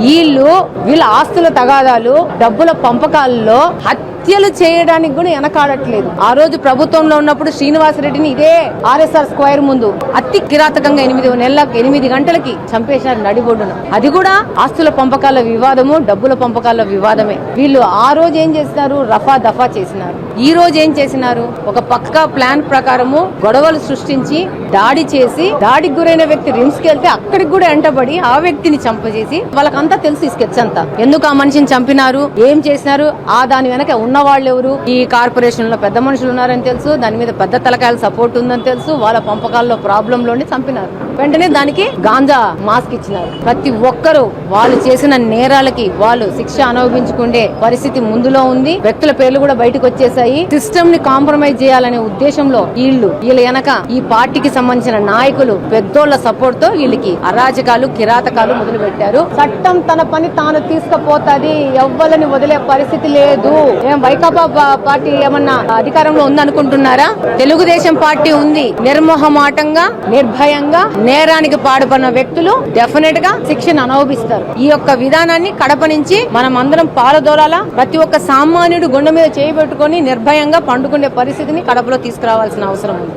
వీళ్ళ ఆస్తుల తగాదాలు, డబ్బుల పంపకాలలో హత్యలు చేయడానికి కూడా వెనకాడట్లేదు. ఆ రోజు ప్రభుత్వంలో ఉన్నప్పుడు శ్రీనివాసరెడ్డిని ఇదే ఆర్ఎస్ఆర్ స్క్వేర్ ముందు అతి కిరాతకంగా 8 గంటలకి చంపేశారు నడిబొడ్డున. అది కూడా ఆస్తుల పంపకాల వివాదము, డబ్బుల పంపకాల వివాదమే. వీళ్ళు ఆ రోజు ఏం చేసినారు? రఫా దఫా చేసినారు. ఈ రోజు ఏం చేసినారు? ఒక పక్కా ప్లాన్ ప్రకారము గొడవలు సృష్టించి దాడి చేసి, దాడికి గురైన వ్యక్తి రిమ్స్ కి వెళ్తే అక్కడికి కూడా ఎంటబడి ఆ వ్యక్తిని చంపజేసి, వాళ్ళకంతా తెలుసు ఈ స్కెచ్ అంతా. ఎందుకు ఆ మనిషిని చంపినారు, ఏం చేసినారు, ఆ దాని వెనక ఉన్న వాళ్ళు ఎవరు, ఈ కార్పొరేషన్ లో పెద్ద మనుషులు ఉన్నారని తెలుసు, దాని మీద పెద్ద తలకాయల సపోర్ట్ ఉందని తెలుసు, వాళ్ళ పంపకాల్లో ప్రాబ్లం లోనే చంపినారు. వెంటనే దానికి గాంజా మాస్క్ ఇచ్చినారు. ప్రతి ఒక్కరూ వాళ్ళు చేసిన నేరాలకి వాళ్ళు శిక్ష అనుభవించుకునే పరిస్థితి ముందులో ఉంది. వ్యక్తుల పేర్లు కూడా బయటకు వచ్చేసాయి. సిస్టమ్ ని కాంప్రమైజ్ చేయాలనే ఉద్దేశంలో వీళ్ళ వెనక ఈ పార్టీకి సంబంధించిన నాయకులు పెద్దోళ్ల సపోర్ట్ తో వీళ్ళకి అరాచకాలు, కిరాతకాలు మొదలు పెట్టారు. చట్టం తన పని తాను తీసుకుపోతుంది, ఎవ్వలని వదిలే పరిస్థితి లేదు. ఏం వైకాపా పార్టీ ఏమన్నా అధికారంలో ఉందనుకుంటున్నారా? తెలుగుదేశం పార్టీ ఉంది. నిర్మోహమాటంగా, నిర్భయంగా నేరానికి పాడుపడిన వ్యక్తులు డెఫినెట్ గా శిక్షను అనుభవిస్తారు. ఈ యొక్క విధానాన్ని కడప నుంచి మనం అందరం పాలదోలాలా. ప్రతి ఒక్క సామాన్యుడు గుండె మీద చేయి పెట్టుకుని నిర్భయంగా పండుకునే పరిస్థితిని కడపలో తీసుకురావాల్సిన అవసరం ఉంది.